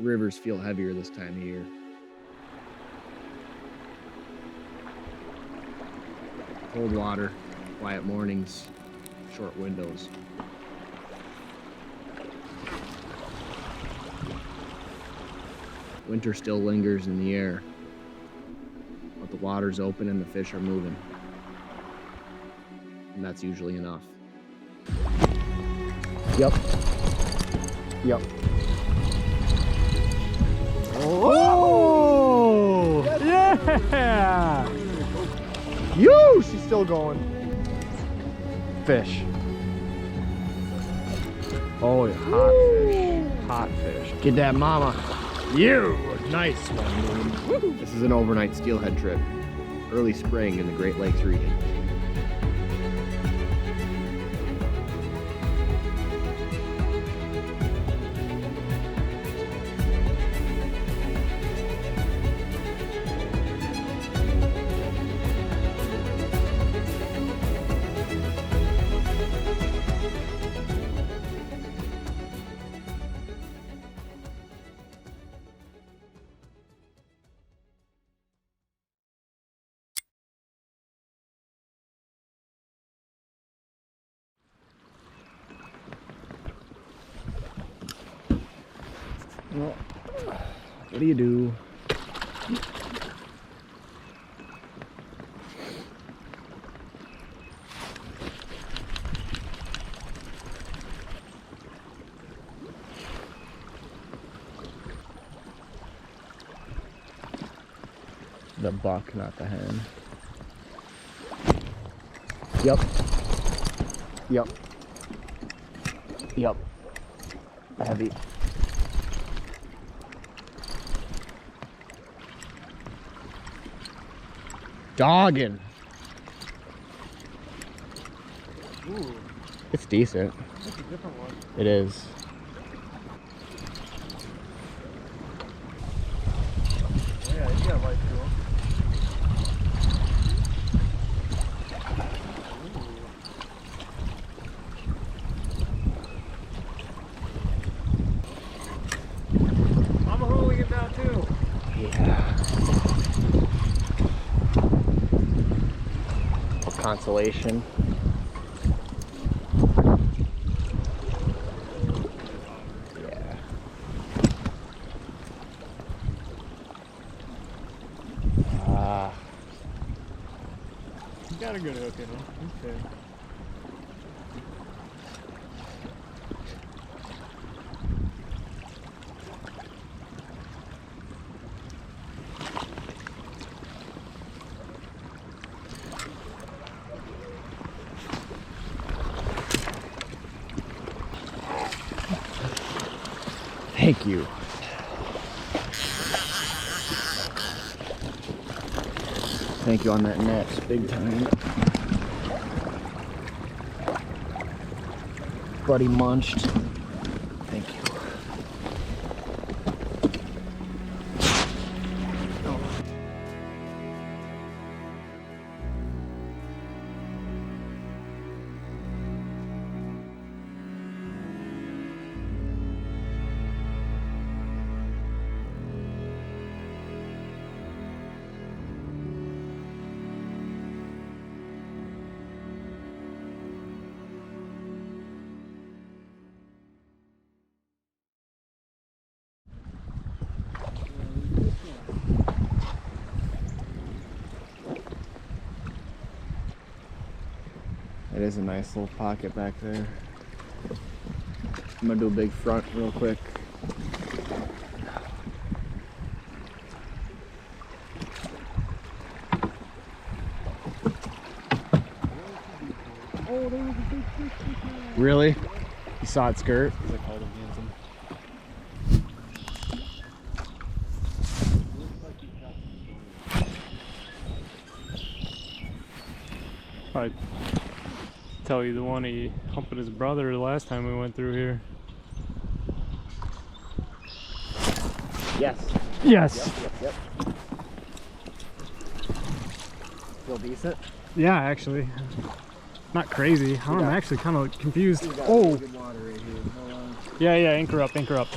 rivers feel heavier this time of year. Cold water, quiet mornings, short windows. Winter still lingers in the air, but the water's open and the fish are moving. And that's usually enough. Yep. Yep. Oh! Yeah! Yoo! She's still going. Fish. Oh, yeah. Hot fish. Hot fish. Get that mama. You! Nice one, dude. This is an overnight steelhead trip. Early spring in the Great Lakes region. Well, what do you do? The buck, not the hen. Yep. Yep. Yep. Heavy. Dogging. Ooh, It's decent. that's a different one. It is. Yeah, you got light to him. I'm hauling it now too. Yeah. Consolation. Yeah. Ah. You got a good hook in him. Okay. Thank you. Thank you on that net, big time. Buddy munched. Thank you. It is a nice little pocket back there. I'm gonna do a big front real quick. Oh, there was a big fish. Really? You saw it skirt? Because I called him handsome. I'd tell you the one he humping his brother the last time we went through here. Yes. Yes. Yep. Feel decent? Yeah, actually. Not crazy. I'm actually kind of confused. We got Oh. really good water right here. Hold on. Yeah, anchor up, anchor up.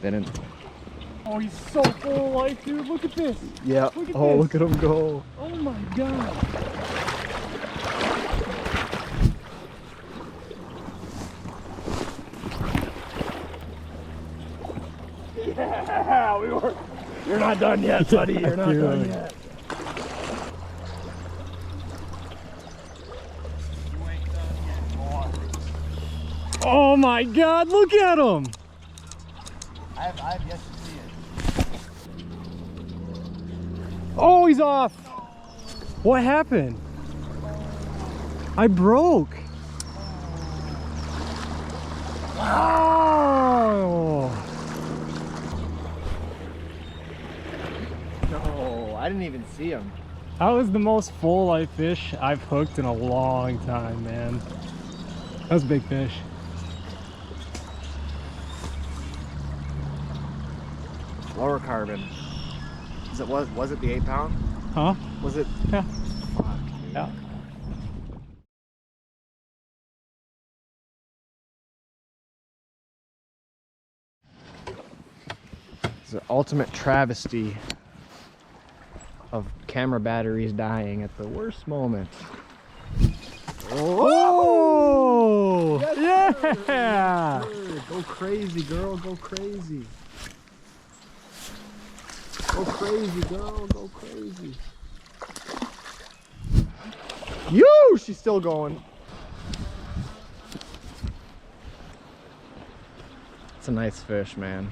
spinning. Oh, he's so full of life, dude. Look at this. Yeah. Look at Oh, this. look at him go. Oh my god. Yeah, we were. You're not done yet, buddy. You're not done yet. Oh my god, look at him. I have yet to see it. Oh, he's off. What happened? I broke. Oh. No, I didn't even see him. That was the most full life fish I've hooked in a long time, man. That was a big fish. Fluorocarbon. Was it the 8 pound? Huh? Was it? Yeah. Fuck, dude. Yeah. It's the ultimate travesty of camera batteries dying at the worst moment. Oh! Yes, Yeah! sir. Go crazy, girl. Go crazy. Go crazy, girl. Go crazy. You! She's still going. It's a nice fish, man.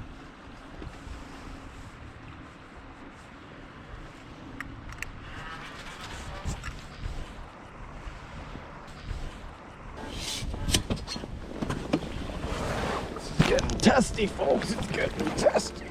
It's getting testy, folks. It's getting testy.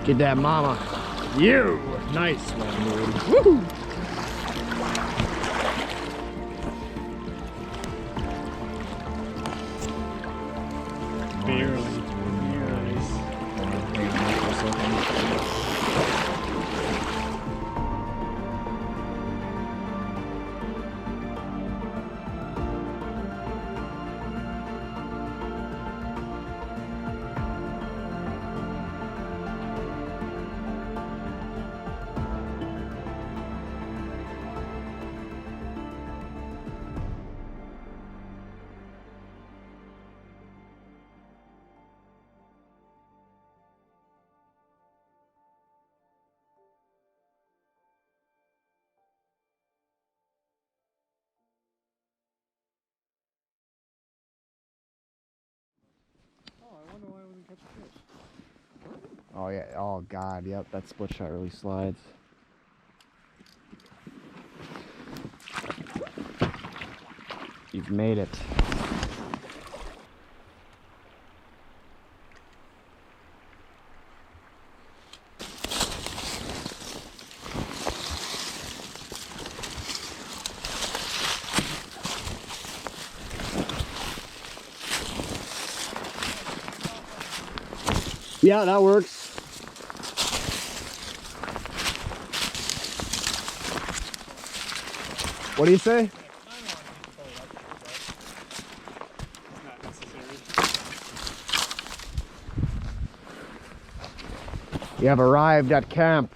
Get that mama. You! Nice one, dude. Woo! Barely. Oh yeah, oh god, yep, that split shot really slides. You've made it. Yeah, that works. What do you say? Not necessary. You have arrived at camp.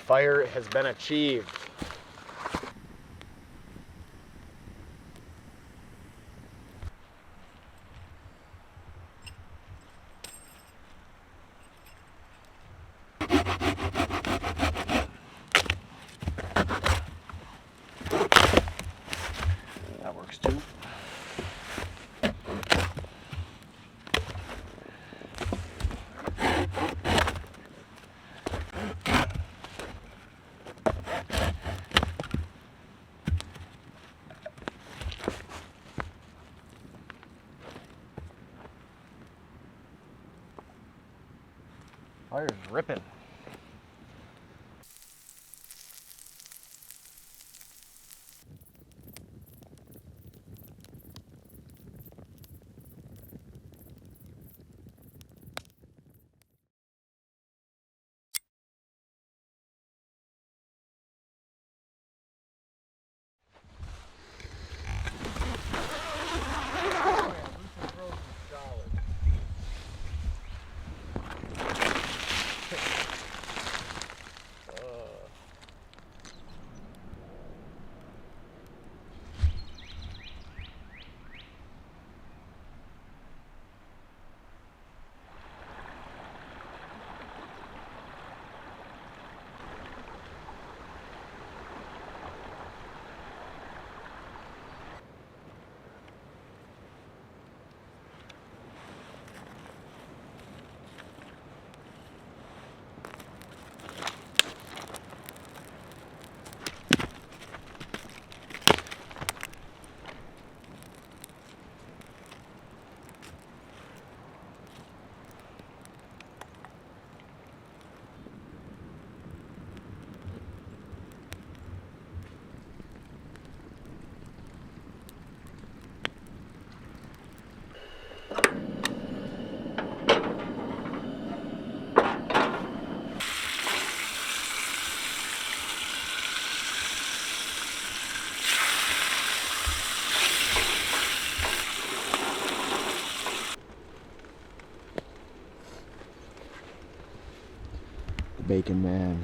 Fire has been achieved. That works too. Fire's ripping. Bacon man.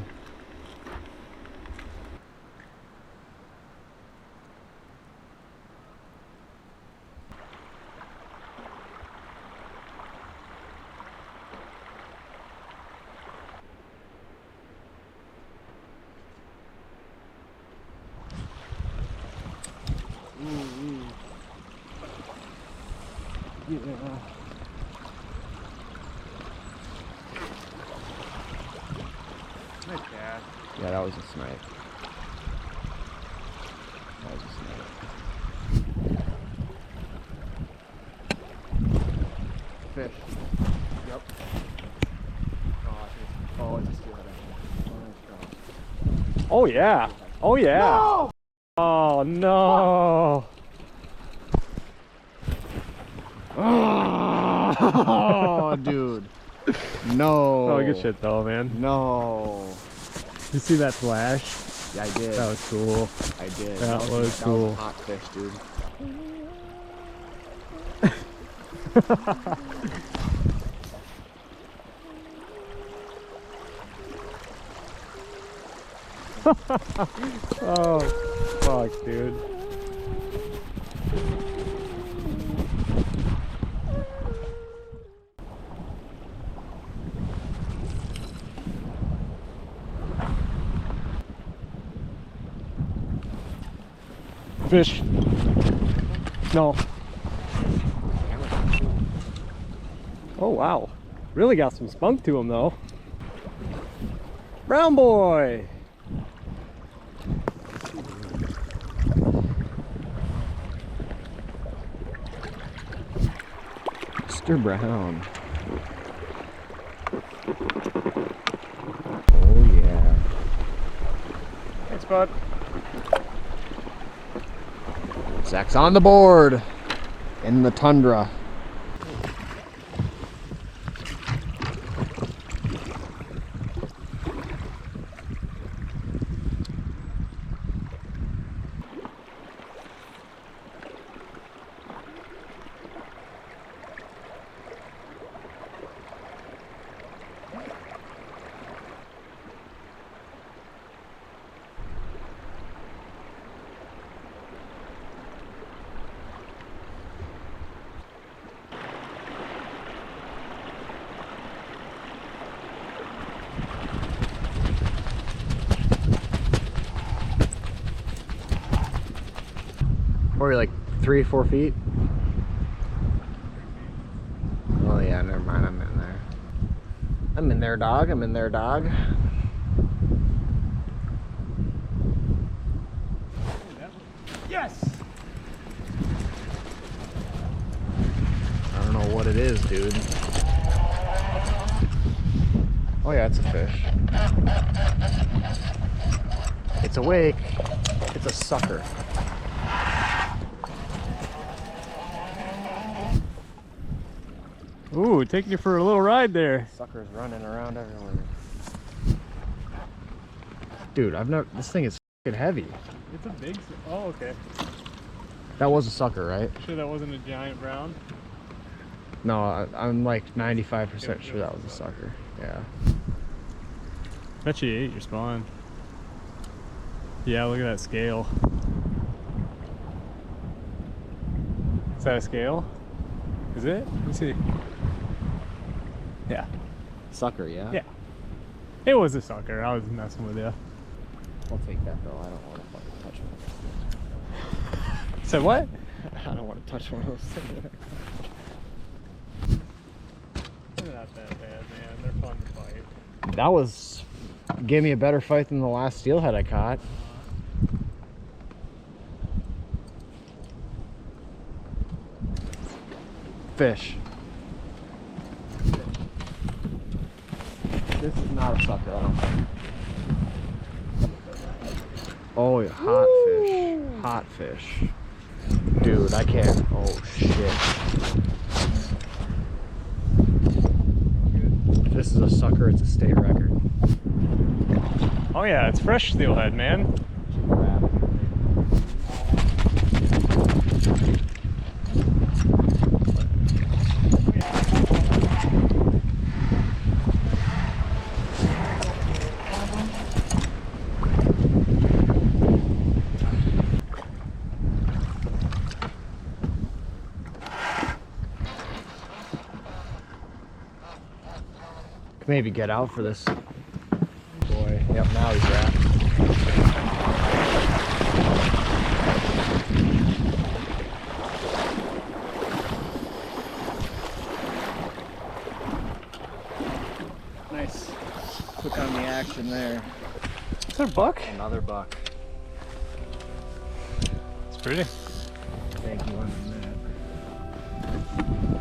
Yeah. Nice cat. Yeah, that was a snipe. That was a snipe. Fish. Yep. Oh, it's a steelhead. Oh yeah. Oh yeah. No! Oh no. Oh, dude. No. Oh, good shit though, man. No. You see that flash? Yeah, I did. That was cool. I did. That was That cool. was a hot fish, dude. Oh, fuck, dude. Fish. No. Oh, wow. Really got some spunk to him, though. Brown boy. Mr. Brown. Oh yeah. Thanks, bud. Zac's on the board in the tundra. Probably like 3 or 4 feet. Oh yeah, never mind, I'm in there. I'm in there, dog. I'm in there, dog. Yes! I don't know what it is, dude. Oh yeah, it's a fish. It's awake. It's a sucker. Ooh, taking you for a little ride there. Suckers running around everywhere. Dude, this thing is fucking heavy. It's a big, oh, okay. That was a sucker, right? Sure that wasn't a giant brown? No, I'm like 95% sure that was a sucker. Yeah. Bet you ate your spawn. Yeah, look at that scale. Is that a scale? Is it? Let me see. Yeah. Sucker, yeah? Yeah. It was a sucker. I was messing with you. I'll take that though. I don't want to fucking touch one. Said what? I don't want to touch one of those things. They're not that bad, man. They're fun to fight. That gave me a better fight than the last steelhead I caught. Fish. This is not a sucker, I don't think. Oh, yeah, hot fish. Hot fish. Dude, I can't. Oh, shit. If this is a sucker, it's a state record. Oh yeah, it's fresh steelhead, man. Maybe get out for this. Boy, yep, now he's wrapped. Nice. Took on the action there. Is there a buck? Another buck. It's pretty. Thank you on that.